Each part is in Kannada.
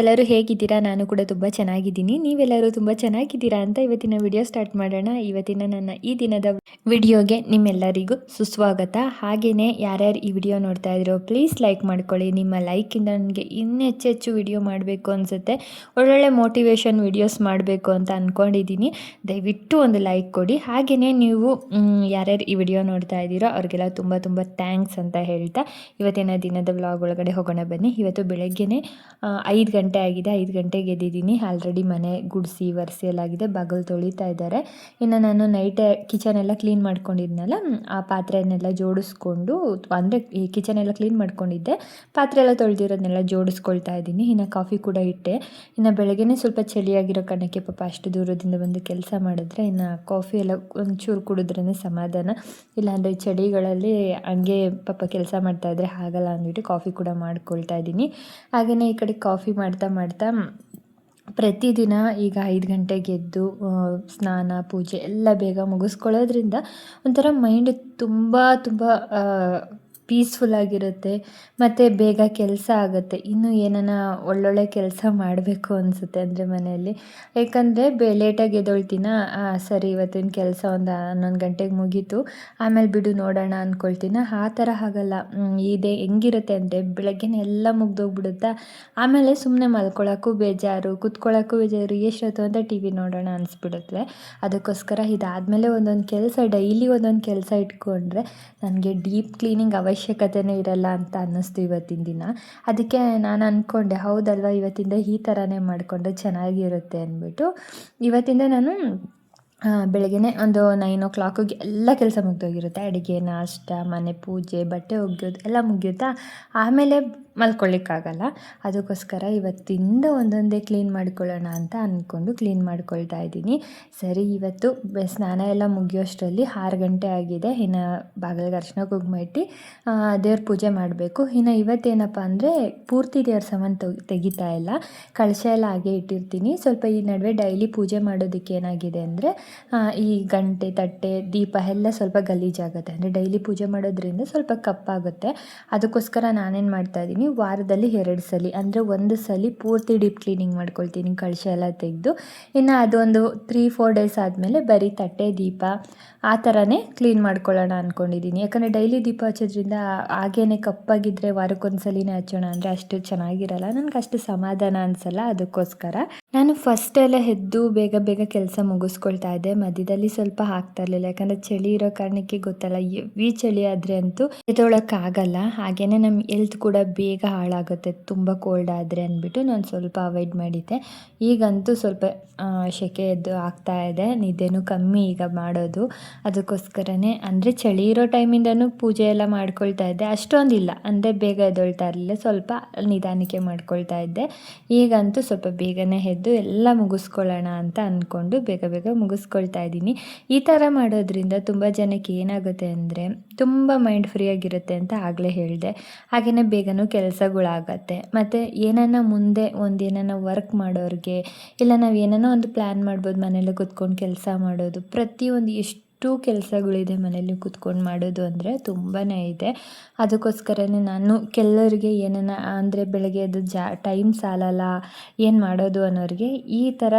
ಎಲ್ಲರೂ ಹೇಗಿದ್ದೀರಾ? ನಾನು ಕೂಡ ತುಂಬ ಚೆನ್ನಾಗಿದ್ದೀನಿ. ನೀವೆಲ್ಲರೂ ತುಂಬ ಚೆನ್ನಾಗಿದ್ದೀರಾ ಅಂತ ಇವತ್ತಿನ ವಿಡಿಯೋ ಸ್ಟಾರ್ಟ್ ಮಾಡೋಣ. ಇವತ್ತಿನ ನನ್ನ ಈ ದಿನದ ವಿಡಿಯೋಗೆ ನಿಮ್ಮೆಲ್ಲರಿಗೂ ಸುಸ್ವಾಗತ. ಹಾಗೆಯೇ ಯಾರ್ಯಾರು ಈ ವಿಡಿಯೋ ನೋಡ್ತಾ ಇದ್ದೀರೋ ಪ್ಲೀಸ್ ಲೈಕ್ ಮಾಡ್ಕೊಳ್ಳಿ. ನಿಮ್ಮ ಲೈಕಿಂದ ನನಗೆ ಇನ್ನೂ ಹೆಚ್ಚು ವಿಡಿಯೋ ಮಾಡಬೇಕು ಅನಿಸುತ್ತೆ. ಒಳ್ಳೊಳ್ಳೆ ಮೋಟಿವೇಶನ್ ವಿಡಿಯೋಸ್ ಮಾಡಬೇಕು ಅಂತ ಅಂದ್ಕೊಂಡಿದ್ದೀನಿ. ದಯವಿಟ್ಟು ಒಂದು ಲೈಕ್ ಕೊಡಿ. ಹಾಗೆಯೇ ನೀವು ಯಾರ್ಯಾರು ಈ ವಿಡಿಯೋ ನೋಡ್ತಾ ಇದ್ದೀರೋ ಅವ್ರಿಗೆಲ್ಲ ತುಂಬ ತುಂಬ ಥ್ಯಾಂಕ್ಸ್ ಅಂತ ಹೇಳ್ತಾ ಇವತ್ತಿನ ದಿನದ ವ್ಲಾಗ್ ಒಳಗಡೆ ಹೋಗೋಣ ಬನ್ನಿ. ಇವತ್ತು ಬೆಳಗ್ಗೆನೇ 5 ಗಂಟೆ ಆಗಿದೆ. 5 ಗಂಟೆಗೆ ಎದ್ದಿದ್ದೀನಿ. ಆಲ್ರೆಡಿ ಮನೆ ಗುಡಿಸಿ ಒರೆಸಿ ಎಲ್ಲಾಗಿದೆ. ಬಾಗಿಲು ತೊಳಿತಾ ಇದ್ದಾರೆ. ಇನ್ನು ನಾನು ನೈಟೇ ಕಿಚನ್ ಎಲ್ಲ ಕ್ಲೀನ್ ಮಾಡ್ಕೊಂಡಿದ್ನಲ್ಲ, ಆ ಪಾತ್ರೆಯನ್ನೆಲ್ಲ ಜೋಡಿಸ್ಕೊಂಡು, ಅಂದರೆ ಈ ಕಿಚನ್ ಎಲ್ಲ ಕ್ಲೀನ್ ಮಾಡ್ಕೊಂಡಿದ್ದೆ, ಪಾತ್ರೆ ಎಲ್ಲ ತೊಳೆದಿರೋದನ್ನೆಲ್ಲ ಜೋಡಿಸ್ಕೊಳ್ತಾ ಇದ್ದೀನಿ. ಇನ್ನು ಕಾಫಿ ಕೂಡ ಇಟ್ಟೆ. ಇನ್ನು ಬೆಳಗ್ಗೆನೇ ಸ್ವಲ್ಪ ಚಳಿಯಾಗಿರೋ ಕಾರಣಕ್ಕೆ ಪಾಪ ಅಷ್ಟು ದೂರದಿಂದ ಬಂದು ಕೆಲಸ ಮಾಡಿದ್ರೆ ಇನ್ನು ಕಾಫಿ ಎಲ್ಲ ಒಂಚೂರು ಕುಡಿದ್ರೇ ಸಮಾಧಾನ. ಇಲ್ಲಾಂದರೆ ಚಳಿಗಳಲ್ಲಿ ಹಂಗೆ ಪಾಪ ಕೆಲಸ ಮಾಡ್ತಾಯಿದ್ರೆ ಆಗಲ್ಲ ಅಂದ್ಬಿಟ್ಟು ಕಾಫಿ ಕೂಡ ಮಾಡ್ಕೊಳ್ತಾ ಇದ್ದೀನಿ. ಹಾಗೆಯೇ ಈ ಕಡೆ ಕಾಫಿ ಮಾಡ್ತಾ ಪ್ರತಿದಿನ ಈಗ 5 ಗಂಟೆಗೆ ಎದ್ದು ಸ್ನಾನ ಪೂಜೆ ಎಲ್ಲ ಬೇಗ ಮುಗಿಸ್ಕೊಳ್ಳೋದ್ರಿಂದ ಒಂಥರ ಮೈಂಡ್ ತುಂಬ ಪೀಸ್ಫುಲ್ಲಾಗಿರುತ್ತೆ ಮತ್ತು ಬೇಗ ಕೆಲಸ ಆಗುತ್ತೆ. ಇನ್ನೂ ಏನನ ಒಳ್ಳೊಳ್ಳೆ ಕೆಲಸ ಮಾಡಬೇಕು ಅನಿಸುತ್ತೆ ಅಂದರೆ ಮನೆಯಲ್ಲಿ. ಯಾಕಂದರೆ ಲೇಟಾಗಿ ಎದ್ದೇಳ್ತೀನ, ಸರಿ ಇವತ್ತಿನ ಕೆಲಸ ಒಂದು 11 ಗಂಟೆಗೆ ಮುಗೀತು, ಆಮೇಲೆ ಬಿಡು ನೋಡೋಣ ಅಂದ್ಕೊಳ್ತೀನ. ಆ ಥರ ಆಗಲ್ಲ. ಇದೆ ಹೆಂಗಿರುತ್ತೆ ಅಂದರೆ ಬೆಳಗ್ಗೆನೇ ಎಲ್ಲ ಮುಗ್ದೋಗ್ಬಿಡುತ್ತಾ, ಆಮೇಲೆ ಸುಮ್ಮನೆ ಮಲ್ಕೊಳ್ಳೋಕ್ಕೂ ಬೇಜಾರು, ಕೂತ್ಕೊಳ್ಳೋಕ್ಕೂ ಬೇಜಾರು, ಎಷ್ಟೊತ್ತು ಅಂತ ಟಿ ವಿ ನೋಡೋಣ ಅನಿಸ್ಬಿಡುತ್ತೆ. ಅದಕ್ಕೋಸ್ಕರ ಇದಾದಮೇಲೆ ಒಂದೊಂದು ಕೆಲಸ, ಡೈಲಿ ಒಂದೊಂದು ಕೆಲಸ ಇಟ್ಕೊಂಡ್ರೆ ನನಗೆ ಡೀಪ್ ಕ್ಲೀನಿಂಗ್ ಅವಶ್ಯಕತೆನೇ ಇರಲ್ಲ ಅಂತ ಅನ್ನಿಸ್ತು ಇವತ್ತಿನ ದಿನ. ಅದಕ್ಕೆ ನಾನು ಅಂದ್ಕೊಂಡೆ, ಹೌದಲ್ವ ಇವತ್ತಿಂದ ಈ ಥರನೇ ಮಾಡಿಕೊಂಡ್ರೆ ಚೆನ್ನಾಗಿರುತ್ತೆ ಅಂದ್ಬಿಟ್ಟು ಇವತ್ತಿಂದ ನಾನು ಬೆಳಗ್ಗೆನೇ ಒಂದು 9 o'clockಗೆ ಎಲ್ಲ ಕೆಲಸ ಮುಗ್ದೋಗಿರುತ್ತೆ. ಅಡುಗೆ, ನಾಷ್ಟ, ಮನೆ ಪೂಜೆ, ಬಟ್ಟೆ ಒಗೆಯೋದು ಎಲ್ಲ ಮುಗಿಯುತ್ತಾ, ಆಮೇಲೆ ಮಲ್ಕೊಳ್ಳಿಕ್ಕಾಗಲ್ಲ. ಅದಕ್ಕೋಸ್ಕರ ಇವತ್ತಿಂದ ಒಂದೊಂದೇ ಕ್ಲೀನ್ ಮಾಡ್ಕೊಳ್ಳೋಣ ಅಂತ ಅಂದ್ಕೊಂಡು ಕ್ಲೀನ್ ಮಾಡ್ಕೊಳ್ತಾ ಇದ್ದೀನಿ. ಸರಿ, ಇವತ್ತು ಸ್ನಾನ ಎಲ್ಲ ಮುಗಿಯೋಷ್ಟರಲ್ಲಿ 6 ಗಂಟೆ ಆಗಿದೆ. ಇನ್ನು ಬಾಗಿಲಿಗೆ ಅರ್ಶಿನ ಕುಂಕುಮ ಇಟ್ಟು ದೇವ್ರ ಪೂಜೆ ಮಾಡಬೇಕು. ಇನ್ನು ಇವತ್ತೇನಪ್ಪ ಅಂದರೆ ಪೂರ್ತಿ ದೇವ್ರ ಸಾಮಾನು ತೆಗಿತಾ ಇಲ್ಲ, ಕಳಶ ಎಲ್ಲ ಹಾಗೆ ಇಟ್ಟಿರ್ತೀನಿ. ಸ್ವಲ್ಪ ಈ ನಡುವೆ ಡೈಲಿ ಪೂಜೆ ಮಾಡೋದಕ್ಕೆ ಏನಾಗಿದೆ ಅಂದರೆ ಈ ಗಂಟೆ, ತಟ್ಟೆ, ದೀಪ ಎಲ್ಲ ಸ್ವಲ್ಪ ಗಲೀಜಾಗುತ್ತೆ. ಅಂದರೆ ಡೈಲಿ ಪೂಜೆ ಮಾಡೋದ್ರಿಂದ ಸ್ವಲ್ಪ ಕಪ್ಪಾಗುತ್ತೆ. ಅದಕ್ಕೋಸ್ಕರ ನಾನೇನು ಮಾಡ್ತಾಯಿದ್ದೀನಿ, ವಾರದಲ್ಲಿ 2 ಸಲ, ಅಂದರೆ ಒಂದು ಸಲ ಪೂರ್ತಿ ಡೀಪ್ ಕ್ಲೀನಿಂಗ್ ಮಾಡ್ಕೊಳ್ತೀನಿ, ಕಳಶ ಎಲ್ಲ ತೆಗೆದು. ಇನ್ನು ಅದೊಂದು 3-4 ಡೇಸ್ ಆದಮೇಲೆ ಬರೀ ತಟ್ಟೆ, ದೀಪ ಆ ಥರನೇ ಕ್ಲೀನ್ ಮಾಡ್ಕೊಳ್ಳೋಣ ಅಂದ್ಕೊಂಡಿದ್ದೀನಿ. ಯಾಕಂದರೆ ಡೈಲಿ ದೀಪ ಹಚ್ಚೋದ್ರಿಂದ ಹಾಗೇ ಕಪ್ಪಾಗಿದ್ದರೆ ವಾರಕ್ಕೊಂದು ಸಲಿನೇ ಹಚ್ಚೋಣ ಅಂದರೆ ಅಷ್ಟು ಚೆನ್ನಾಗಿರಲ್ಲ, ನನಗೆ ಅಷ್ಟು ಸಮಾಧಾನ ಅನಿಸಲ್ಲ. ಅದಕ್ಕೋಸ್ಕರ ನಾನು ಫಸ್ಟೆಲ್ಲ ಎದ್ದು ಬೇಗ ಕೆಲಸ ಮುಗಿಸ್ಕೊಳ್ತಾ ಇದ್ದೆ. ಮಧ್ಯದಲ್ಲಿ ಸ್ವಲ್ಪ ಆಗ್ತಾ ಇರಲಿಲ್ಲ, ಯಾಕಂದರೆ ಚಳಿ ಇರೋ ಕಾರಣಕ್ಕೆ ಗೊತ್ತಲ್ಲ, ಈ ಚಳಿ ಆದರೆ ಅಂತೂ ಎದ್ದೊಳಕ್ಕಾಗಲ್ಲ. ಹಾಗೆಯೇ ನಮ್ಮ ಹೆಲ್ತ್ ಕೂಡ ಬೇಗ ಹಾಳಾಗುತ್ತೆ ತುಂಬ ಕೋಲ್ಡ್ ಆದರೆ ಅಂದ್ಬಿಟ್ಟು ನಾನು ಸ್ವಲ್ಪ ಅವಾಯ್ಡ್ ಮಾಡಿದ್ದೆ. ಈಗಂತೂ ಸ್ವಲ್ಪ ಸೆಕೆ ಎದ್ದು ಆಗ್ತಾ ಇದೆ, ನಿದ್ದೆನೂ ಕಮ್ಮಿ ಈಗ ಮಾಡೋದು. ಅದಕ್ಕೋಸ್ಕರನೇ, ಅಂದರೆ ಚಳಿ ಇರೋ ಟೈಮಿಂದನೂ ಪೂಜೆ ಎಲ್ಲ ಮಾಡ್ಕೊಳ್ತಾ ಇದ್ದೆ, ಅಷ್ಟೊಂದಿಲ್ಲ, ಅಂದರೆ ಬೇಗ ಎದ್ದೊಳ್ತಾ ಇರಲಿಲ್ಲ, ಸ್ವಲ್ಪ ನಿಧಾನಕ್ಕೆ ಮಾಡ್ಕೊಳ್ತಾ ಇದ್ದೆ. ಈಗಂತೂ ಸ್ವಲ್ಪ ಬೇಗನೆ ಎದ್ದು ಎಲ್ಲ ಮುಗಿಸ್ಕೊಳ್ಳೋಣ ಅಂತ ಅಂದ್ಕೊಂಡು ಬೇಗ ಮುಗಿಸ್ಕೊಳ್ತಾ ಇದ್ದೀನಿ. ಈ ಥರ ಮಾಡೋದ್ರಿಂದ ತುಂಬ ಜನಕ್ಕೆ ಏನಾಗುತ್ತೆ ಅಂದರೆ ತುಂಬ ಮೈಂಡ್ ಫ್ರೀ ಆಗಿರುತ್ತೆ ಅಂತ ಆಗಲೇ ಹೇಳಿದೆ. ಹಾಗೆಯೇ ಬೇಗನೂ ಕೆಲಸಗಳಾಗತ್ತೆ. ಮತ್ತು ಏನನ್ನ ಮುಂದೆ ಒಂದೇನನ್ನ ವರ್ಕ್ ಮಾಡೋರಿಗೆ, ಇಲ್ಲ ನಾವು ಏನೋ ಒಂದು ಪ್ಲ್ಯಾನ್ ಮಾಡ್ಬೋದು, ಮನೇಲಿ ಕೂತ್ಕೊಂಡು ಕೆಲಸ ಮಾಡೋದು, ಪ್ರತಿಯೊಂದು ಎಷ್ಟು ಕೆಲಸಗಳಿದೆ ಮನೇಲಿ ಕೂತ್ಕೊಂಡು ಮಾಡೋದು ಅಂದರೆ ತುಂಬಾ ಇದೆ. ಅದಕ್ಕೋಸ್ಕರನೇ ನಾನು ಕೆಲವರಿಗೆ ಏನನ್ನ ಅಂದರೆ ಬೆಳಗ್ಗೆ ಎದ್ದು ಟೈಮ್ ಸಾಲಲ್ಲ ಏನು ಮಾಡೋದು ಅನ್ನೋರಿಗೆ ಈ ಥರ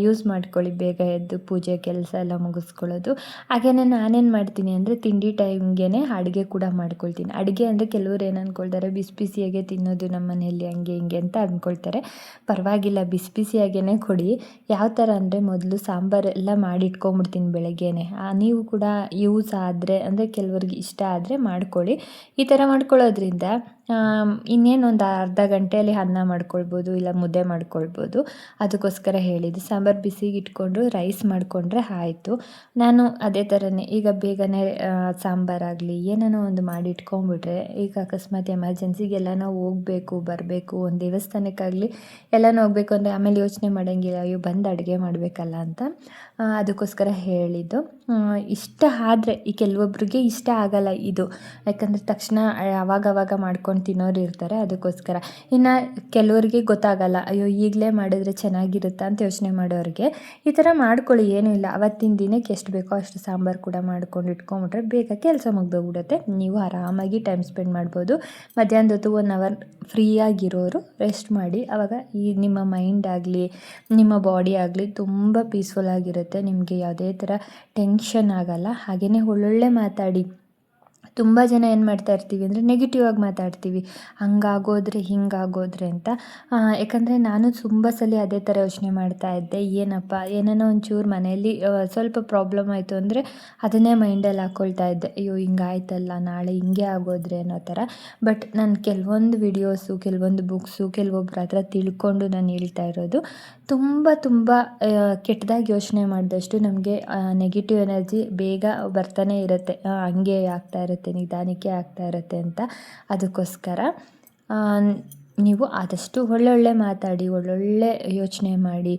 ಯೂಸ್ ಮಾಡ್ಕೊಳ್ಳಿ. ಬೇಗ ಎದ್ದು ಪೂಜೆ ಕೆಲಸ ಎಲ್ಲ ಮುಗಿಸ್ಕೊಳ್ಳೋದು. ಹಾಗೆಯೇ ನಾನೇನು ಮಾಡ್ತೀನಿ ಅಂದರೆ ತಿಂಡಿ ಟೈಮ್ಗೆ ಅಡುಗೆ ಕೂಡ ಮಾಡ್ಕೊಳ್ತೀನಿ. ಅಡುಗೆ ಅಂದರೆ ಕೆಲವ್ರು ಏನು ಅಂದ್ಕೊಳ್ತಾರೆ, ಬಿಸಿಯಾಗೆ ತಿನ್ನೋದು ನಮ್ಮ ಮನೆಯಲ್ಲಿ ಹಂಗೆ ಹಿಂಗೆ ಅಂತ ಅಂದ್ಕೊಳ್ತಾರೆ. ಪರವಾಗಿಲ್ಲ, ಬಿಸಿಯಾಗೇ ಕೊಡಿ. ಯಾವ ಥರ ಅಂದರೆ ಮೊದಲು ಸಾಂಬಾರೆಲ್ಲ ಮಾಡಿಟ್ಕೊಂಬಿಡ್ತೀನಿ ಬೆಳಗ್ಗೆನೇ. ನೀವು ಕೂಡ ಯೂಸ್ ಆದರೆ, ಅಂದರೆ ಕೆಲವ್ರಿಗೆ ಇಷ್ಟ ಆದರೆ ಮಾಡ್ಕೊಳ್ಳಿ. ಈ ಥರ ಮಾಡ್ಕೊಳ್ಳೋದ್ರಿಂದ ಇನ್ನೇನು ಒಂದು ಅರ್ಧ ಗಂಟೆಯಲ್ಲಿ ಅನ್ನ ಮಾಡ್ಕೊಳ್ಬೋದು, ಇಲ್ಲ ಮುದ್ದೆ ಮಾಡ್ಕೊಳ್ಬೋದು. ಅದಕ್ಕೋಸ್ಕರ ಹೇಳಿದ್ದು. ಸಾಂಬಾರು ಬಿಸಿಗೆ ಇಟ್ಕೊಂಡು ರೈಸ್ ಮಾಡಿಕೊಂಡ್ರೆ ಆಯಿತು. ನಾನು ಅದೇ ಥರನೇ ಈಗ ಬೇಗನೆ ಸಾಂಬಾರಾಗಲಿ ಏನೇನೋ ಒಂದು ಮಾಡಿ ಇಟ್ಕೊಂಡ್ಬಿಟ್ರೆ, ಈಗ ಅಕಸ್ಮಾತ್ ಎಮರ್ಜೆನ್ಸಿಗೆ ಎಲ್ಲನೋ ಹೋಗಬೇಕು ಬರಬೇಕು, ಒಂದು ದೇವಸ್ಥಾನಕ್ಕಾಗಲಿ ಎಲ್ಲನೂ ಹೋಗಬೇಕು ಅಂದರೆ ಆಮೇಲೆ ಯೋಚನೆ ಮಾಡೋಂಗಿಲ್ಲ, ಅಯ್ಯೋ ಬಂದು ಅಡುಗೆ ಮಾಡಬೇಕಲ್ಲ ಅಂತ. ಅದಕ್ಕೋಸ್ಕರ ಹೇಳಿದ್ದು. ಇಷ್ಟ ಆದರೆ, ಈ ಕೆಲವೊಬ್ಬರಿಗೆ ಇಷ್ಟ ಆಗಲ್ಲ ಇದು, ಯಾಕಂದರೆ ತಕ್ಷಣ ಆವಾಗವಾಗ ಮಾಡ್ಕೊಂಡು ಮಾಡ್ಕೊಂಡು ತಿನ್ನೋರು ಇರ್ತಾರೆ, ಅದಕ್ಕೋಸ್ಕರ. ಇನ್ನು ಕೆಲವರಿಗೆ ಗೊತ್ತಾಗಲ್ಲ, ಅಯ್ಯೋ ಈಗಲೇ ಮಾಡಿದ್ರೆ ಚೆನ್ನಾಗಿರುತ್ತಾ ಅಂತ ಯೋಚನೆ ಮಾಡೋರಿಗೆ ಈ ಥರ ಮಾಡ್ಕೊಳ್ಳಿ, ಏನೂ ಇಲ್ಲ. ಅವತ್ತಿನ ದಿನಕ್ಕೆ ಎಷ್ಟು ಬೇಕೋ ಅಷ್ಟು ಸಾಂಬಾರು ಕೂಡ ಮಾಡ್ಕೊಂಡು ಇಟ್ಕೊಂಬಿಟ್ರೆ ಬೇಗ ಕೆಲಸ ಮುಗ್ದೋಗ್ಬಿಡುತ್ತೆ. ನೀವು ಆರಾಮಾಗಿ ಟೈಮ್ ಸ್ಪೆಂಡ್ ಮಾಡ್ಬೋದು. ಮಧ್ಯಾಹ್ನದ ಹೊತ್ತು 1 ಅವರ್ ಫ್ರೀಯಾಗಿರೋರು ರೆಸ್ಟ್ ಮಾಡಿ, ಆವಾಗ ಈ ನಿಮ್ಮ ಮೈಂಡ್ ಆಗಲಿ ನಿಮ್ಮ ಬಾಡಿ ಆಗಲಿ ತುಂಬ ಪೀಸ್ಫುಲ್ ಆಗಿರುತ್ತೆ. ನಿಮಗೆ ಯಾವುದೇ ಥರ ಟೆನ್ಷನ್ ಆಗಲ್ಲ. ಹಾಗೆಯೇ ಒಳ್ಳೊಳ್ಳೆ ಮಾತಾಡಿ. ತುಂಬ ಜನ ಏನು ಮಾಡ್ತಾ ಇರ್ತೀವಿ ಅಂದರೆ ನೆಗೆಟಿವ್ ಆಗಿ ಮಾತಾಡ್ತೀವಿ, ಹಂಗಾಗೋದ್ರೆ ಹಿಂಗಾಗೋದ್ರೆ ಅಂತ. ಯಾಕಂದರೆ ನಾನು ತುಂಬ ಸಲ ಅದೇ ಥರ ಯೋಚನೆ ಮಾಡ್ತಾ ಇದ್ದೆ, ಏನಪ್ಪ ಏನೇನೋ ಒಂಚೂರು ಮನೆಯಲ್ಲಿ ಸ್ವಲ್ಪ ಪ್ರಾಬ್ಲಮ್ ಆಯಿತು ಅಂದರೆ ಅದನ್ನೇ ಮೈಂಡಲ್ಲಿ ಹಾಕ್ಕೊಳ್ತಾ ಇದ್ದೆ, ಅಯ್ಯೋ ಹಿಂಗಾಯ್ತಲ್ಲ ನಾಳೆ ಹಿಂಗೆ ಆಗೋದ್ರೆ ಅನ್ನೋ ಥರ. ಬಟ್ ನಾನು ಕೆಲವೊಂದು ವಿಡಿಯೋಸು, ಕೆಲವೊಂದು ಬುಕ್ಸು, ಕೆಲವೊಬ್ಬರ ಹತ್ರ ತಿಳ್ಕೊಂಡು ನಾನು ಹೇಳ್ತಾ ಇರೋದು, ತುಂಬ ಕೆಟ್ಟದಾಗಿ ಯೋಚನೆ ಮಾಡಿದಷ್ಟು ನಮಗೆ ನೆಗೆಟಿವ್ ಎನರ್ಜಿ ಬೇಗ ಬರ್ತಾನೆ ಇರುತ್ತೆ, ಹಂಗೆ ಆಗ್ತಾ ಇರುತ್ತೆ, ನಿಧಾನಕ್ಕೆ ಆಗ್ತಾ ಇರುತ್ತೆ ಅಂತ. ಅದಕ್ಕೋಸ್ಕರ ನೀವು ಆದಷ್ಟು ಒಳ್ಳೊಳ್ಳೆ ಮಾತಾಡಿ, ಒಳ್ಳೊಳ್ಳೆ ಯೋಚನೆ ಮಾಡಿ,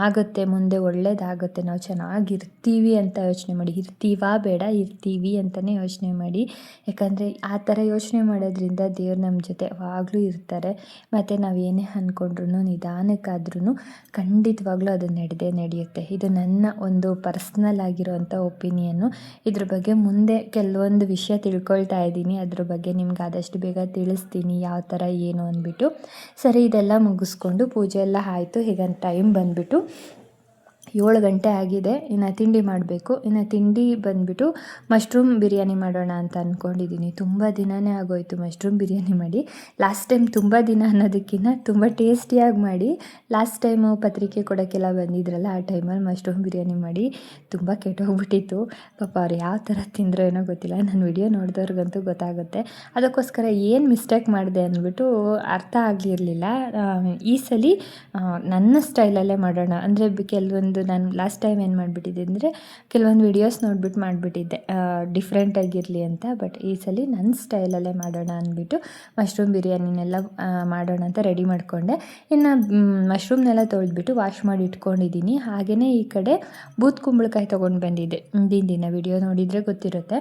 ಆಗುತ್ತೆ ಮುಂದೆ ಒಳ್ಳೇದಾಗುತ್ತೆ, ನಾವು ಚೆನ್ನಾಗಿರ್ತೀವಿ ಅಂತ ಯೋಚನೆ ಮಾಡಿ. ಇರ್ತೀವಾ ಬೇಡ, ಇರ್ತೀವಿ ಅಂತಲೇ ಯೋಚನೆ ಮಾಡಿ. ಯಾಕಂದರೆ ಆ ಥರ ಯೋಚನೆ ಮಾಡೋದ್ರಿಂದ ದೇವ್ರು ನಮ್ಮ ಜೊತೆ ಯಾವಾಗಲೂ ಇರ್ತಾರೆ. ಮತ್ತು ನಾವು ಏನೇ ಅಂದ್ಕೊಂಡ್ರು ನಿಧಾನಕ್ಕಾದ್ರೂ ಖಂಡಿತವಾಗ್ಲೂ ಅದು ನಡೆಯುತ್ತೆ. ಇದು ನನ್ನ ಒಂದು ಪರ್ಸ್ನಲ್ ಆಗಿರೋವಂಥ ಒಪಿನಿಯನ್ನು. ಇದ್ರ ಬಗ್ಗೆ ಮುಂದೆ ಕೆಲವೊಂದು ವಿಷಯ ತಿಳ್ಕೊಳ್ತಾ ಇದ್ದೀನಿ, ಅದ್ರ ಬಗ್ಗೆ ನಿಮ್ಗೆ ಆದಷ್ಟು ಬೇಗ ತಿಳಿಸ್ತೀನಿ ಯಾವ ಥರ ಏನು ಅಂದ್ಬಿಟ್ಟು. ಸರಿ, ಇದೆಲ್ಲ ಮುಗಿಸ್ಕೊಂಡು ಪೂಜೆ ಎಲ್ಲ ಆಯಿತು. ಈಗ ಟೈಮ್ ಬಂದುಬಿಟ್ಟು 7 ಗಂಟೆ ಆಗಿದೆ. ಇನ್ನು ತಿಂಡಿ ಮಾಡಬೇಕು. ಇನ್ನು ತಿಂಡಿ ಬಂದುಬಿಟ್ಟು ಮಶ್ರೂಮ್ ಬಿರಿಯಾನಿ ಮಾಡೋಣ ಅಂತ ಅಂದ್ಕೊಂಡಿದ್ದೀನಿ. ತುಂಬ ದಿನವೇ ಆಗೋಯ್ತು ಮಶ್ರೂಮ್ ಬಿರಿಯಾನಿ ಮಾಡಿ. ಲಾಸ್ಟ್ ಟೈಮ್ ತುಂಬ ದಿನ ಅನ್ನೋದಕ್ಕಿಂತ ತುಂಬ ಟೇಸ್ಟಿಯಾಗಿ ಮಾಡಿ, ಲಾಸ್ಟ್ ಟೈಮು ಪತ್ರಿಕೆ ಕೊಡೋಕ್ಕೆಲ್ಲ ಬಂದಿದ್ರಲ್ಲ, ಆ ಟೈಮಲ್ಲಿ ಮಶ್ರೂಮ್ ಬಿರಿಯಾನಿ ಮಾಡಿ ತುಂಬ ಕೆಟ್ಟೋಗ್ಬಿಟ್ಟಿತ್ತು. ಪಾಪ ಅವ್ರು ಯಾವ ಥರ ತಿಂದ್ರೋ ಏನೋ ಗೊತ್ತಿಲ್ಲ, ನನ್ನ ವಿಡಿಯೋ ನೋಡಿದವ್ರಿಗಂತೂ ಗೊತ್ತಾಗುತ್ತೆ. ಅದಕ್ಕೋಸ್ಕರ ಏನು ಮಿಸ್ಟೇಕ್ ಮಾಡಿದೆ ಅಂದ್ಬಿಟ್ಟು ಅರ್ಥ ಆಗಿರಲಿಲ್ಲ. ಈ ಸಲ ನನ್ನ ಸ್ಟೈಲಲ್ಲೇ ಮಾಡೋಣ ಅಂದರೆ ಕೆಲವೊಂದು ನಾನು ಲಾಸ್ಟ್ ಟೈಮ್ ಏನು ಮಾಡಿಬಿಟ್ಟಿದ್ದೆ ಅಂದರೆ ಕೆಲವೊಂದು ವೀಡಿಯೋಸ್ ನೋಡಿಬಿಟ್ಟು ಮಾಡಿಬಿಟ್ಟಿದ್ದೆ ಡಿಫ್ರೆಂಟಾಗಿರಲಿ ಅಂತ. ಬಟ್ ಈ ಸಲ ನನ್ನ ಸ್ಟೈಲಲ್ಲೇ ಮಾಡೋಣ ಅಂದ್ಬಿಟ್ಟು ಮಶ್ರೂಮ್ ಬಿರಿಯಾನಿನೆಲ್ಲ ಮಾಡೋಣ ಅಂತ ರೆಡಿ ಮಾಡಿಕೊಂಡೆ. ಇನ್ನು ಮಶ್ರೂಮ್ನೆಲ್ಲ ತೊಳೆದ್ಬಿಟ್ಟು ವಾಶ್ ಮಾಡಿ ಇಟ್ಕೊಂಡಿದ್ದೀನಿ. ಹಾಗೆಯೇ ಈ ಕಡೆ ಬೂತ್ ಕುಂಬಳಕಾಯಿ ತೊಗೊಂಡು ಬಂದಿದ್ದೆ. ಹಿಂದಿನ ದಿನ ವಿಡಿಯೋ ನೋಡಿದರೆ ಗೊತ್ತಿರುತ್ತೆ.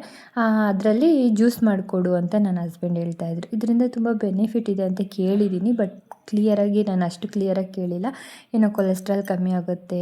ಅದರಲ್ಲಿ ಜ್ಯೂಸ್ ಮಾಡಿಕೊಡು ಅಂತ ನನ್ನ ಹಸ್ಬೆಂಡ್ ಹೇಳ್ತಾಯಿದ್ರು. ಇದರಿಂದ ತುಂಬ ಬೆನಿಫಿಟ್ ಇದೆ ಅಂತ ಕೇಳಿದ್ದೀನಿ, ಬಟ್ ಕ್ಲಿಯರಾಗಿ ನಾನು ಅಷ್ಟು ಕ್ಲಿಯರಾಗಿ ಕೇಳಿಲ್ಲ. ಏನೋ ಕೊಲೆಸ್ಟ್ರಾಲ್ ಕಮ್ಮಿ ಆಗುತ್ತೆ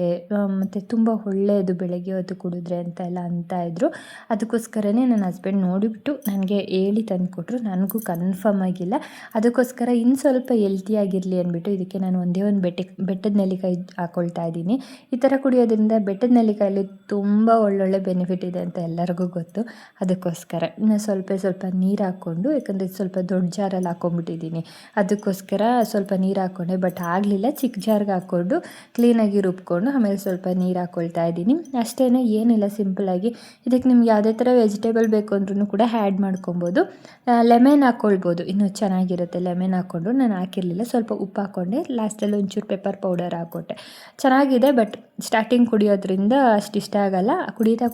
ಮತ್ತು ತುಂಬ ಒಳ್ಳೆಯದು ಬೆಳಗ್ಗೆ ಹೊತ್ತು ಕುಡಿದ್ರೆ ಅಂತ ಎಲ್ಲ ಅಂತಾಯಿದ್ರು. ಅದಕ್ಕೋಸ್ಕರನೇ ನನ್ನ ಹಸ್ಬೆಂಡ್ ನೋಡಿಬಿಟ್ಟು ನನಗೆ ಹೇಳಿ ತಂದುಕೊಟ್ರು. ನನಗೂ ಕನ್ಫರ್ಮ್ ಆಗಿಲ್ಲ, ಅದಕ್ಕೋಸ್ಕರ ಇನ್ನು ಸ್ವಲ್ಪ ಹೆಲ್ತಿಯಾಗಿರಲಿ ಅಂದ್ಬಿಟ್ಟು ಇದಕ್ಕೆ ನಾನು ಒಂದೇ ಒಂದು ಬೆಟ್ಟದ ನೆಲ್ಲಿಕಾಯಿ ಹಾಕ್ಕೊಳ್ತಾ ಇದ್ದೀನಿ. ಈ ಥರ ಕುಡಿಯೋದ್ರಿಂದ ಬೆಟ್ಟದ ನೆಲ್ಲಿಕಾಯಲ್ಲಿ ತುಂಬ ಒಳ್ಳೊಳ್ಳೆ ಬೆನಿಫಿಟ್ ಇದೆ ಅಂತ ಎಲ್ಲರಿಗೂ ಗೊತ್ತು. ಅದಕ್ಕೋಸ್ಕರ ಇನ್ನು ಸ್ವಲ್ಪ ನೀರು ಹಾಕ್ಕೊಂಡು, ಯಾಕಂದರೆ ಸ್ವಲ್ಪ ದೊಡ್ಡ ಜಾರಲ್ಲಿ ಹಾಕ್ಕೊಂಬಿಟ್ಟಿದ್ದೀನಿ, ಅದಕ್ಕೋಸ್ಕರ ಸ್ವಲ್ಪ ನೀರು ಹಾಕ್ಕೊಂಡೆ. ಬಟ್ ಆಗಲಿಲ್ಲ, ಚಿಕ್ಕ ಜಾರ್ಗೆ ಹಾಕ್ಕೊಂಡು ಕ್ಲೀನಾಗಿ ರುಬ್ಕೊಂಡು ಆಮೇಲೆ ಸ್ವಲ್ಪ ನೀರು ಹಾಕ್ಕೊಳ್ತಾ ಇದ್ದೀನಿ. ಅಷ್ಟೇ, ಏನಿಲ್ಲ, ಸಿಂಪಲಾಗಿ. ಇದಕ್ಕೆ ನಿಮ್ಗೆ ಯಾವುದೇ ಥರ ವೆಜಿಟೇಬಲ್ ಬೇಕು ಅಂದ್ರೂ ಕೂಡ ಆ್ಯಡ್ ಮಾಡ್ಕೊಬೋದು. ಲೆಮನ್ ಹಾಕ್ಕೊಳ್ಬೋದು, ಇನ್ನೂ ಚೆನ್ನಾಗಿರುತ್ತೆ. ಲೆಮನ್ ಹಾಕ್ಕೊಂಡು ನಾನು ಹಾಕಿರಲಿಲ್ಲ, ಸ್ವಲ್ಪ ಉಪ್ಪು ಹಾಕ್ಕೊಂಡೆ, ಲಾಸ್ಟಲ್ಲಿ ಒಂಚೂರು ಪೆಪ್ಪರ್ ಪೌಡರ್ ಹಾಕ್ಕೊಟ್ಟೆ. ಚೆನ್ನಾಗಿದೆ, ಬಟ್ ಸ್ಟಾರ್ಟಿಂಗ್ ಕುಡಿಯೋದ್ರಿಂದ ಅಷ್ಟು ಇಷ್ಟ ಆಗಲ್ಲ.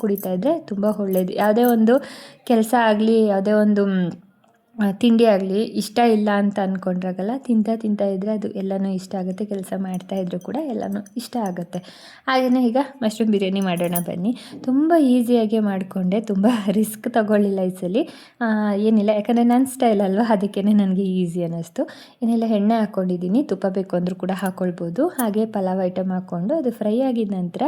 ಕುಡಿತಾ ಇದ್ದರೆ ತುಂಬ ಒಳ್ಳೆಯದು. ಯಾವುದೇ ಒಂದು ಕೆಲಸ ಆಗಲಿ, ಯಾವುದೇ ಒಂದು ತಿಂಡಿ ಆಗಲಿ ಇಷ್ಟ ಇಲ್ಲ ಅಂತ ಅಂದ್ಕೊಂಡ್ರಾಗಲ್ಲ, ತಿಂತಾ ಇದ್ದರೆ ಅದು ಎಲ್ಲನೂ ಇಷ್ಟ ಆಗುತ್ತೆ. ಕೆಲಸ ಮಾಡ್ತಾಯಿದ್ರು ಕೂಡ ಎಲ್ಲನೂ ಇಷ್ಟ ಆಗುತ್ತೆ. ಹಾಗೆಯೇ ಈಗ ಮಶ್ರೂಮ್ ಬಿರಿಯಾನಿ ಮಾಡೋಣ ಬನ್ನಿ. ತುಂಬ ಈಸಿಯಾಗಿ ಮಾಡಿಕೊಂಡೆ, ತುಂಬ ರಿಸ್ಕ್ ತೊಗೊಳ್ಳಿಲ್ಲ ಈ ಸಲ. ಏನಿಲ್ಲ, ಯಾಕಂದರೆ ನನ್ನ ಸ್ಟೈಲ್ ಅಲ್ವಾ, ಅದಕ್ಕೇ ನನಗೆ ಈಸಿ ಅನ್ನಿಸ್ತು. ಏನಿಲ್ಲ, ಎಣ್ಣೆ ಹಾಕ್ಕೊಂಡಿದ್ದೀನಿ, ತುಪ್ಪ ಬೇಕು ಅಂದರೂ ಕೂಡ ಹಾಕ್ಕೊಳ್ಬೋದು. ಹಾಗೆ ಪಲಾವ್ ಐಟಮ್ ಹಾಕ್ಕೊಂಡು ಅದು ಫ್ರೈ ಆಗಿದ ನಂತರ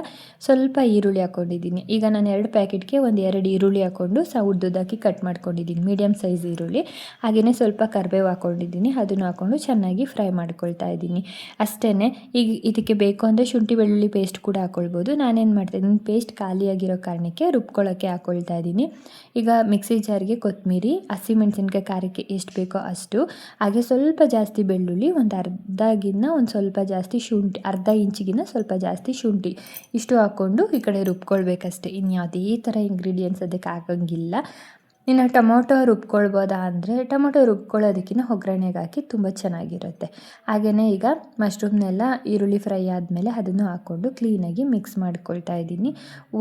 ಸ್ವಲ್ಪ ಈರುಳ್ಳಿ ಹಾಕ್ಕೊಂಡಿದ್ದೀನಿ. ಈಗ ನಾನು 2 ಪ್ಯಾಕೆಟ್ಗೆ 2 ಈರುಳ್ಳಿ ಹಾಕ್ಕೊಂಡು ಉದ್ದುದಾಕಿ ಕಟ್ ಮಾಡ್ಕೊಂಡಿದ್ದೀನಿ, ಮೀಡಿಯಮ್ ಸೈಜ್ ಈರುಳ್ಳಿ. ಹಾಗೆಯೇ ಸ್ವಲ್ಪ ಕರಿಬೇವು ಹಾಕ್ಕೊಂಡಿದ್ದೀನಿ, ಅದನ್ನು ಹಾಕ್ಕೊಂಡು ಚೆನ್ನಾಗಿ ಫ್ರೈ ಮಾಡ್ಕೊಳ್ತಾ ಇದ್ದೀನಿ. ಅಷ್ಟೇ. ಈಗ ಇದಕ್ಕೆ ಬೇಕು ಅಂದರೆ ಶುಂಠಿ ಬೆಳ್ಳುಳ್ಳಿ ಪೇಸ್ಟ್ ಕೂಡ ಹಾಕ್ಕೊಳ್ಬೋದು. ನಾನೇನು ಮಾಡ್ತಾಯಿದ್ದೀನಿ, ಪೇಸ್ಟ್ ಖಾಲಿಯಾಗಿರೋ ಕಾರಣಕ್ಕೆ ರುಬ್ಕೊಳ್ಳೋಕ್ಕೆ ಹಾಕ್ಕೊಳ್ತಾ ಇದ್ದೀನಿ. ಈಗ ಮಿಕ್ಸಿ ಜಾರ್ಗೆ ಕೊತ್ತಂಬರಿ, ಹಸಿಮೆಣಸಿನ್ಕಾಯಿ ಖಾರಕ್ಕೆ ಎಷ್ಟು ಬೇಕೋ ಅಷ್ಟು, ಹಾಗೆ ಸ್ವಲ್ಪ ಜಾಸ್ತಿ ಬೆಳ್ಳುಳ್ಳಿ, ಒಂದು ಸ್ವಲ್ಪ ಜಾಸ್ತಿ ಶುಂಠಿ, ಅರ್ಧ ಇಂಚಿಗಿನ್ನ ಸ್ವಲ್ಪ ಜಾಸ್ತಿ ಶುಂಠಿ, ಇಷ್ಟು ಹಾಕ್ಕೊಂಡು ಈ ಕಡೆ ರುಬ್ಕೊಳ್ಬೇಕಷ್ಟೇ. ಇನ್ಯಾವುದೇ ಥರ ಇಂಗ್ರೀಡಿಯೆಂಟ್ಸ್ ಅದಕ್ಕೆ ಹಾಕೋಂಗಿಲ್ಲ. ಇನ್ನು ಟೊಮೊಟೊ ರುಬ್ಕೊಳ್ಬೋದಾ ಅಂದರೆ ಟೊಮೊಟೊ ರುಬ್ಕೊಳ್ಳೋದಕ್ಕಿಂತ ಒಗ್ಗರಣೆಗೆ ಹಾಕಿ ತುಂಬ ಚೆನ್ನಾಗಿರುತ್ತೆ. ಹಾಗೆಯೇ ಈಗ ಮಶ್ರೂಮ್ನೆಲ್ಲ ಈರುಳ್ಳಿ ಫ್ರೈ ಆದಮೇಲೆ ಅದನ್ನು ಹಾಕ್ಕೊಂಡು ಕ್ಲೀನಾಗಿ ಮಿಕ್ಸ್ ಮಾಡ್ಕೊಳ್ತಾ ಇದ್ದೀನಿ.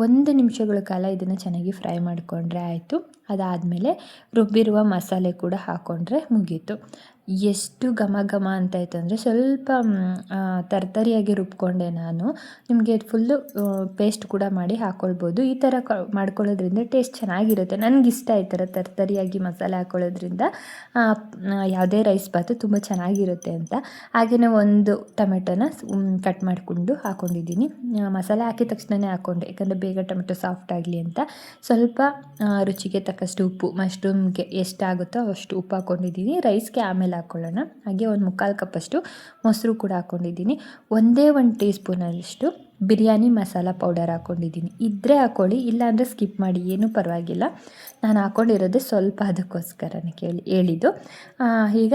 1 ನಿಮಿಷಗಳ ಕಾಲ ಇದನ್ನು ಚೆನ್ನಾಗಿ ಫ್ರೈ ಮಾಡಿಕೊಂಡ್ರೆ ಆಯಿತು. ಅದಾದಮೇಲೆ ರುಬ್ಬಿರುವ ಮಸಾಲೆ ಕೂಡ ಹಾಕ್ಕೊಂಡ್ರೆ ಮುಗೀತು. ಎಷ್ಟು ಘಮ ಘಮ ಅಂತ ಇತ್ತು ಅಂದರೆ ಸ್ವಲ್ಪ ತರ್ತರಿಯಾಗಿ ರುಬ್ಕೊಂಡೆ ನಾನು. ನಿಮಗೆ ಫುಲ್ಲು ಪೇಸ್ಟ್ ಕೂಡ ಮಾಡಿ ಹಾಕ್ಕೊಳ್ಬೋದು. ಈ ಥರ ಮಾಡ್ಕೊಳ್ಳೋದ್ರಿಂದ ಟೇಸ್ಟ್ ಚೆನ್ನಾಗಿರುತ್ತೆ. ನನಗಿಷ್ಟ ಈ ಥರ ತರ್ತರಿಯಾಗಿ ಮಸಾಲೆ ಹಾಕ್ಕೊಳ್ಳೋದ್ರಿಂದ ಯಾವುದೇ ರೈಸ್ ಬಾತು ತುಂಬ ಚೆನ್ನಾಗಿರುತ್ತೆ ಅಂತ. ಹಾಗೆಯೇ ಒಂದು ಟೊಮೆಟೊನ ಕಟ್ ಮಾಡಿಕೊಂಡು ಹಾಕ್ಕೊಂಡಿದ್ದೀನಿ. ಮಸಾಲೆ ಹಾಕಿದ ತಕ್ಷಣವೇ ಹಾಕ್ಕೊಂಡೆ, ಯಾಕಂದರೆ ಬೇಗ ಟೊಮೆಟೊ ಸಾಫ್ಟ್ ಆಗಲಿ ಅಂತ. ಸ್ವಲ್ಪ ರುಚಿಗೆ ತಕ್ಕಷ್ಟು ಉಪ್ಪು, ಮಶ್ರೂಮ್ಗೆ ಎಷ್ಟಾಗುತ್ತೋ ಅಷ್ಟು ಉಪ್ಪು ಹಾಕ್ಕೊಂಡಿದ್ದೀನಿ. ರೈಸ್ಗೆ ಆಮೇಲೆ ಹಾಕ್ಕೊಳ್ಳೋಣ. ಹಾಗೆ ಒಂದು 3/4 ಕಪ್ಪಷ್ಟು ಮೊಸರು ಕೂಡ ಹಾಕ್ಕೊಂಡಿದ್ದೀನಿ. ಒಂದೇ 1 ಟೀ ಸ್ಪೂನಷ್ಟು ಬಿರಿಯಾನಿ ಮಸಾಲ ಪೌಡರ್ ಹಾಕ್ಕೊಂಡಿದ್ದೀನಿ. ಇದ್ದರೆ ಹಾಕ್ಕೊಳ್ಳಿ, ಇಲ್ಲಾಂದರೆ ಸ್ಕಿಪ್ ಮಾಡಿ, ಏನೂ ಪರವಾಗಿಲ್ಲ. ನಾನು ಹಾಕ್ಕೊಂಡಿರೋದೇ ಸ್ವಲ್ಪ ಅದಕ್ಕೋಸ್ಕರನೇ ಹೇಳಿದ್ದು. ಈಗ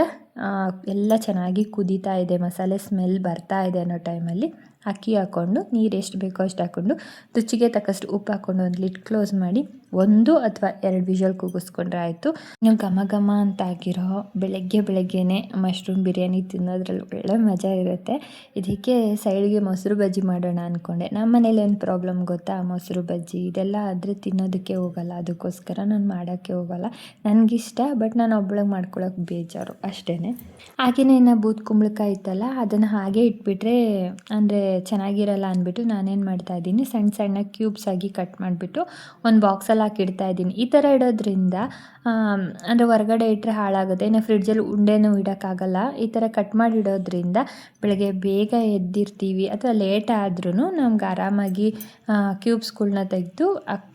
ಎಲ್ಲ ಚೆನ್ನಾಗಿ ಕುದೀತಾ ಇದೆ, ಮಸಾಲೆ ಸ್ಮೆಲ್ ಬರ್ತಾ ಇದೆ ಅನ್ನೋ ಟೈಮಲ್ಲಿ ಅಕ್ಕಿ ಹಾಕ್ಕೊಂಡು ನೀರು ಎಷ್ಟು ಬೇಕೋ ಅಷ್ಟು ಹಾಕ್ಕೊಂಡು ರುಚಿಗೆ ತಕ್ಕಷ್ಟು ಉಪ್ಪು ಹಾಕ್ಕೊಂಡು ಒಂದು ಲಿಡ್ ಕ್ಲೋಸ್ ಮಾಡಿ 1 ಅಥವಾ 2 ವಿಷಲ್ ಕೂಗಿಸ್ಕೊಂಡ್ರೆ ಆಯಿತು. ನೀವು ಘಮ ಘಮ ಅಂತ ಆಗಿರೋ ಬೆಳಗ್ಗೆನೇ ಮಶ್ರೂಮ್ ಬಿರಿಯಾನಿ ತಿನ್ನೋದ್ರಲ್ಲಿ ಒಳ್ಳೆ ಮಜಾ ಇರುತ್ತೆ. ಇದಕ್ಕೆ ಸೈಡ್ಗೆ ಮೊಸರು ಬಜ್ಜಿ ಮಾಡೋಣ ಅಂದ್ಕೊಂಡೆ. ನಮ್ಮ ಮನೇಲಿ ಏನು ಪ್ರಾಬ್ಲಮ್ ಗೊತ್ತಾ, ಮೊಸರು ಬಜ್ಜಿ ಇದೆಲ್ಲ ಆದರೆ ತಿನ್ನೋದಕ್ಕೆ ಹೋಗಲ್ಲ, ಅದಕ್ಕೋಸ್ಕರ ನಾನು ಮಾಡೋಕ್ಕೆ ಹೋಗಲ್ಲ. ನನಗಿಷ್ಟ, ಬಟ್ ನಾನು ಒಬ್ಬಳಿಗೆ ಮಾಡ್ಕೊಳಕ್ಕೆ ಬೇಜಾರು ಅಷ್ಟೇ. ಹಾಗೆಯೇ ಇನ್ನು ಬೂದ್ ಕುಂಬಳಕಾಯಿ ಇತ್ತಲ್ಲ, ಅದನ್ನು ಹಾಗೆ ಇಟ್ಬಿಟ್ರೆ ಅಂದರೆ ಚೆನ್ನಾಗಿರಲ್ಲ ಅಂದ್ಬಿಟ್ಟು ನಾನೇನು ಮಾಡ್ತಾಯಿದ್ದೀನಿ, ಸಣ್ಣ ಕ್ಯೂಬ್ಸ್ ಆಗಿ ಕಟ್ ಮಾಡಿಬಿಟ್ಟು ಒಂದು ಬಾಕ್ಸಲ್ಲಿ ಹಾಕಿಡ್ತಾ ಇದ್ದೀನಿ. ಈ ಥರ ಇಡೋದ್ರಿಂದ ಅಂದರೆ ಹೊರಗಡೆ ಇಟ್ಟರೆ ಹಾಳಾಗುತ್ತೆ, ಇನ್ನು ಫ್ರಿಡ್ಜಲ್ಲಿ ಉಂಡೆನೂ ಇಡೋಕ್ಕಾಗಲ್ಲ. ಈ ಥರ ಕಟ್ ಮಾಡಿ ಇಡೋದ್ರಿಂದ ಬೆಳಗ್ಗೆ ಬೇಗ ಎದ್ದಿರ್ತೀವಿ ಅಥವಾ ಲೇಟ್ ಆದ್ರೂ ನಮ್ಗೆ ಆರಾಮಾಗಿ ಕ್ಯೂಬ್ಸ್ಗಳ್ನ ತೆಗೆದು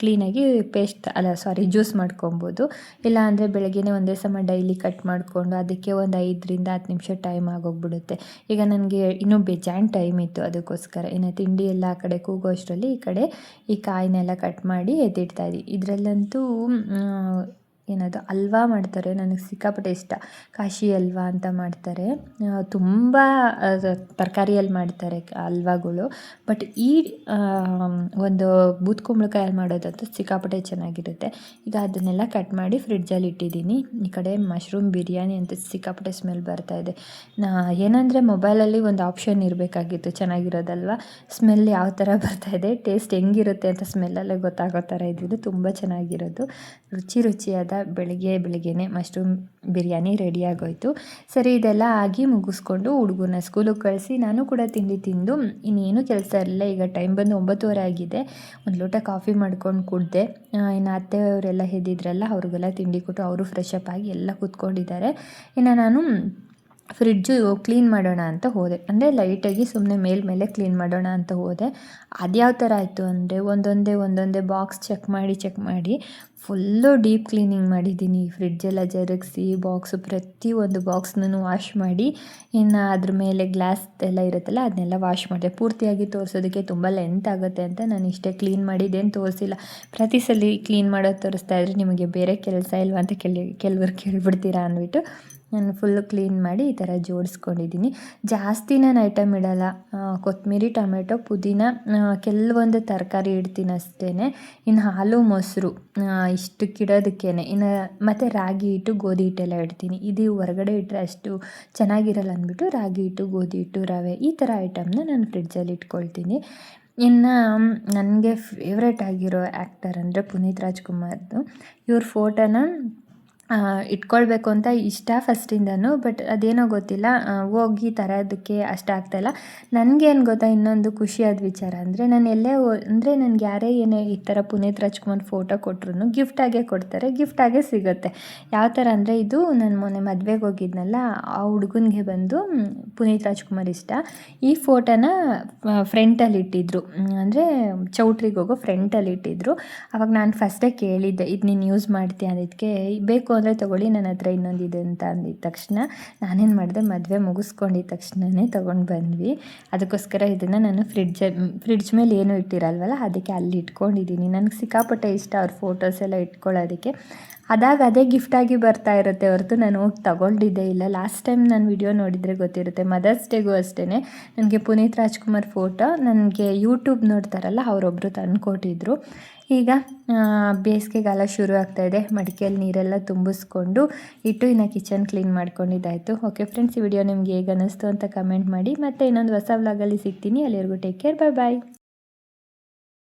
ಕ್ಲೀನಾಗಿ ಜ್ಯೂಸ್ ಮಾಡ್ಕೊಬೋದು. ಇಲ್ಲ ಅಂದರೆ ಬೆಳಗ್ಗೆನೇ ಒಂದೇ ಸಮ ಡೈಲಿ ಕಟ್ ಮಾಡಿಕೊಂಡು ಅದಕ್ಕೆ ಒಂದು 5ರಿಂದ 10 ನಿಮಿಷ ಟೈಮ್ ಆಗೋಗ್ಬಿಡುತ್ತೆ. ಈಗ ನನಗೆ ಇನ್ನೂ ಬೇಜಾನ್ ಟೈಮ್ ಇತ್ತು, ಅದಕ್ಕೋಸ್ಕರ ಇನ್ನು ತಿಂಡಿ ಎಲ್ಲ ಆ ಕಡೆ ಕೂಗೋ ಅಷ್ಟರಲ್ಲಿ ಈ ಕಡೆ ಈ ಕಾಯಿನೆಲ್ಲ ಕಟ್ ಮಾಡಿ ಎತ್ತಿಡ್ತಾಯಿದ್ದೆ. ಇದರಲ್ಲಂತೂ ಏನದು ಹಲ್ವಾ ಮಾಡ್ತಾರೆ, ನನಗೆ ಸಿಕ್ಕಾಪಟ್ಟೆ ಇಷ್ಟ. ಕಾಶಿ ಹಲ್ವಾ ಅಂತ ಮಾಡ್ತಾರೆ, ತುಂಬ ತರಕಾರಿಯಲ್ಲಿ ಮಾಡ್ತಾರೆ ಹಲ್ವಾಗಳು. ಬಟ್ ಈ ಒಂದು ಬೂದ್ ಕುಂಬಳಕಾಯಲ್ಲಿ ಮಾಡೋದಂತೂ ಸಿಕ್ಕಾಪಟ್ಟೆ ಚೆನ್ನಾಗಿರುತ್ತೆ. ಈಗ ಅದನ್ನೆಲ್ಲ ಕಟ್ ಮಾಡಿ ಫ್ರಿಡ್ಜಲ್ಲಿ ಇಟ್ಟಿದ್ದೀನಿ. ಈ ಕಡೆ ಮಶ್ರೂಮ್ ಬಿರಿಯಾನಿ ಅಂತ ಸಿಕ್ಕಾಪಟ್ಟೆ ಸ್ಮೆಲ್ ಬರ್ತಾಯಿದೆ. ಏನಂದರೆ ಮೊಬೈಲಲ್ಲಿ ಒಂದು ಆಪ್ಷನ್ ಇರಬೇಕಾಗಿತ್ತು, ಚೆನ್ನಾಗಿರೋದಲ್ವ. ಸ್ಮೆಲ್ ಯಾವ ಥರ ಬರ್ತಾಯಿದೆ, ಟೇಸ್ಟ್ ಹೆಂಗಿರುತ್ತೆ ಅಂತ ಸ್ಮೆಲ್ಲಲ್ಲೇ ಗೊತ್ತಾಗೋ ಥರ ಇದ್ದಿದ್ದು ತುಂಬ ಚೆನ್ನಾಗಿರೋದು. ರುಚಿಯಾದ ಬೆಳಗ್ಗೆನೇ ಮಶ್ರೂಮ್ ಬಿರಿಯಾನಿ ರೆಡಿ ಆಗೋಯಿತು. ಸರಿ, ಇದೆಲ್ಲ ಆಗಿ ಮುಗಿಸ್ಕೊಂಡು ಹುಡುಗನ ಸ್ಕೂಲಿಗೆ ಕಳಿಸಿ ನಾನು ಕೂಡ ತಿಂಡಿ ತಿಂದು ಇನ್ನೇನು ಕೆಲಸ ಇರಲಿಲ್ಲ. ಈಗ ಟೈಮ್ ಬಂದು 9:30 ಆಗಿದೆ. ಒಂದು ಲೋಟ ಕಾಫಿ ಮಾಡ್ಕೊಂಡು ಕುಡಿದೆ. ಇನ್ನು ಅತ್ತೆಯವರೆಲ್ಲ ಎದ್ದಿದ್ರಲ್ಲ, ಅವ್ರಿಗೆಲ್ಲ ತಿಂಡಿ ಕೊಟ್ಟು ಅವರು ಫ್ರೆಶ್ ಅಪ್ ಆಗಿ ಎಲ್ಲ ಕೂತ್ಕೊಂಡಿದ್ದಾರೆ. ಇನ್ನು ನಾನು ಫ್ರಿಡ್ಜು ಕ್ಲೀನ್ ಮಾಡೋಣ ಅಂತ ಹೋದೆ, ಅಂದರೆ ಲೈಟಾಗಿ ಸುಮ್ಮನೆ ಮೇಲೆ ಕ್ಲೀನ್ ಮಾಡೋಣ ಅಂತ ಹೋದೆ. ಅದ್ಯಾವ ಥರ ಆಯಿತು ಅಂದರೆ ಒಂದೊಂದೇ ಬಾಕ್ಸ್ ಚೆಕ್ ಮಾಡಿ ಫುಲ್ಲು ಡೀಪ್ ಕ್ಲೀನಿಂಗ್ ಮಾಡಿದ್ದೀನಿ. ಫ್ರಿಡ್ಜೆಲ್ಲ ಜರುಗಿಸಿ ಪ್ರತಿಯೊಂದು ಬಾಕ್ಸ್ನೂ ವಾಶ್ ಮಾಡಿ, ಇನ್ನು ಅದ್ರ ಮೇಲೆ ಗ್ಲಾಸ್ ಎಲ್ಲ ಇರುತ್ತಲ್ಲ ಅದನ್ನೆಲ್ಲ ವಾಶ್ ಮಾಡಿದೆ. ಪೂರ್ತಿಯಾಗಿ ತೋರಿಸೋದಕ್ಕೆ ತುಂಬ ಲೆಂತ್ ಆಗುತ್ತೆ ಅಂತ ನಾನು ಇಷ್ಟೇ ಕ್ಲೀನ್ ಮಾಡಿದ್ದೇನು ತೋರಿಸಿಲ್ಲ. ಪ್ರತಿ ಸಲ ಕ್ಲೀನ್ ಮಾಡೋದು ತೋರಿಸ್ತಾ ಇದ್ರೆ ನಿಮಗೆ ಬೇರೆ ಕೆಲಸ ಇಲ್ವಾ ಅಂತ ಕೆಲವ್ರು ಕೇಳಿಬಿಡ್ತೀರಾ ಅಂದ್ಬಿಟ್ಟು ನಾನು ಫುಲ್ಲು ಕ್ಲೀನ್ ಮಾಡಿ ಈ ಥರ ಜೋಡಿಸ್ಕೊಂಡಿದ್ದೀನಿ. ಜಾಸ್ತಿ ನಾನು ಐಟಮ್ ಇಡಲ್ಲ, ಕೊತ್ತಂಬರಿ, ಟೊಮೆಟೊ, ಪುದೀನ, ಕೆಲವೊಂದು ತರಕಾರಿ ಇಡ್ತೀನಿ ಅಷ್ಟೇ. ಇನ್ನು ಹಾಲು, ಮೊಸರು ಇಷ್ಟಕ್ಕಿಡೋದಕ್ಕೇನೆ. ಇನ್ನು ಮತ್ತು ರಾಗಿ ಹಿಟ್ಟು, ಗೋಧಿ ಹಿಟ್ಟೆಲ್ಲ ಇಡ್ತೀನಿ. ಇದು ಹೊರಗಡೆ ಇಟ್ಟರೆ ಅಷ್ಟು ಚೆನ್ನಾಗಿರಲ್ಲ ಅಂದ್ಬಿಟ್ಟು ರಾಗಿ ಹಿಟ್ಟು, ಗೋಧಿ ಹಿಟ್ಟು, ರವೆ ಈ ಥರ ಐಟಮ್ನ ನಾನು ಫ್ರಿಡ್ಜಲ್ಲಿ ಇಟ್ಕೊಳ್ತೀನಿ. ಇನ್ನು ನನಗೆ ಫೇವ್ರೇಟ್ ಆಗಿರೋ ಆ್ಯಕ್ಟರ್ ಅಂದರೆ ಪುನೀತ್ ರಾಜ್ಕುಮಾರ್ದು. ಇವ್ರ ಫೋಟೋನ ಇಟ್ಕೊಳ್ಬೇಕು ಅಂತ ಇಷ್ಟ ಫಸ್ಟಿಂದನೂ, ಬಟ್ ಅದೇನೋ ಗೊತ್ತಿಲ್ಲ, ಹೋಗಿ ತರೋದಕ್ಕೆ ಅಷ್ಟ ಆಗ್ತಾಯಿಲ್ಲ. ನನಗೇನು ಗೊತ್ತಾ, ಇನ್ನೊಂದು ಖುಷಿಯಾದ ವಿಚಾರ ಅಂದರೆ ನಾನು ಎಲ್ಲೇ ಅಂದರೆ ನನಗೆ ಯಾರೇ ಏನೇ ಈ ಥರ ಪುನೀತ್ ರಾಜ್ಕುಮಾರ್ ಫೋಟೋ ಕೊಟ್ಟರು ಗಿಫ್ಟಾಗೇ ಕೊಡ್ತಾರೆ, ಗಿಫ್ಟಾಗೇ ಸಿಗುತ್ತೆ. ಯಾವ ಥರ ಅಂದರೆ ಇದು ನಾನು ಮೊನ್ನೆ ಮದುವೆಗೆ ಹೋಗಿದ್ನಲ್ಲ, ಆ ಹುಡುಗನಿಗೆ ಬಂದು ಪುನೀತ್ ರಾಜ್ಕುಮಾರ್ ಇಷ್ಟ. ಈ ಫೋಟೋನ ಫ್ರಂಟಲ್ಲಿ ಇಟ್ಟಿದ್ರು, ಅಂದರೆ ಚೌಟ್ರಿಗೆ ಹೋಗೋ ಫ್ರಂಟಲ್ಲಿ ಇಟ್ಟಿದ್ರು. ಆವಾಗ ನಾನು ಫಸ್ಟೇ ಕೇಳಿದ್ದೆ, ಇದು ನೀನು ಯೂಸ್ ಮಾಡ್ತೀಯ ಅಂದಿದ್ದಕ್ಕೆ, ಬೇಕು ಅಂದರೆ ತೊಗೊಳ್ಳಿ, ನನ್ನ ಹತ್ರ ಇನ್ನೊಂದಿದೆ ಅಂತ ಅಂದಿದ್ದ ತಕ್ಷಣ ನಾನೇನು ಮಾಡಿದೆ, ಮದುವೆ ಮುಗಿಸ್ಕೊಂಡಿದ್ದ ತಕ್ಷಣವೇ ತೊಗೊಂಡು ಬಂದ್ವಿ. ಅದಕ್ಕೋಸ್ಕರ ಇದನ್ನು ನಾನು ಫ್ರಿಡ್ಜ್ ಮೇಲೆ ಏನೂ ಇಟ್ಟಿರಲ್ವಲ್ಲ, ಅದಕ್ಕೆ ಅಲ್ಲಿ ಇಟ್ಕೊಂಡಿದ್ದೀನಿ. ನನಗೆ ಸಿಕ್ಕಾಪಟ್ಟೆ ಇಷ್ಟ ಅವ್ರ ಫೋಟೋಸ್ ಎಲ್ಲ ಇಟ್ಕೊಳ್ಳೋದಕ್ಕೆ. ಅದೇ ಗಿಫ್ಟಾಗಿ ಬರ್ತಾ ಇರುತ್ತೆ ಹೊರತು ನಾನು ಹೋಗಿ ತಗೊಂಡಿದ್ದೇ ಇಲ್ಲ. ಲಾಸ್ಟ್ ಟೈಮ್ ನಾನು ವಿಡಿಯೋ ನೋಡಿದರೆ ಗೊತ್ತಿರುತ್ತೆ, ಮದರ್ಸ್ ಡೇಗೂ ಅಷ್ಟೇ ನನಗೆ ಪುನೀತ್ ರಾಜ್ಕುಮಾರ್ ಫೋಟೋ ನನಗೆ ಯೂಟ್ಯೂಬ್ ನೋಡ್ತಾರಲ್ಲ ಅವರೊಬ್ಬರು ತಂದು ಕೊಟ್ಟಿದ್ರು. ಈಗ ಬೇಸಿಗೆಗಾಲ ಶುರು ಆಗ್ತಾಯಿದೆ, ಮಡಿಕೆಯಲ್ಲಿ ನೀರೆಲ್ಲ ತುಂಬಿಸ್ಕೊಂಡು ಇಟ್ಟು ಇನ್ನು ಕಿಚನ್ ಕ್ಲೀನ್ ಮಾಡ್ಕೊಂಡಿದ್ದಾಯಿತು. ಓಕೆ ಫ್ರೆಂಡ್ಸ್, ಈ ವಿಡಿಯೋ ನಿಮ್ಗೆ ಹೇಗೆ ಅನ್ನಿಸ್ತು ಅಂತ ಕಮೆಂಟ್ ಮಾಡಿ. ಮತ್ತೆ ಇನ್ನೊಂದು ಹೊಸ ವ್ಲಾಗಲ್ಲಿ ಸಿಗ್ತೀನಿ. ಅಲ್ಲಿವರೆಗೂ ಟೇಕ್ ಕೇರ್, ಬಾಯ್.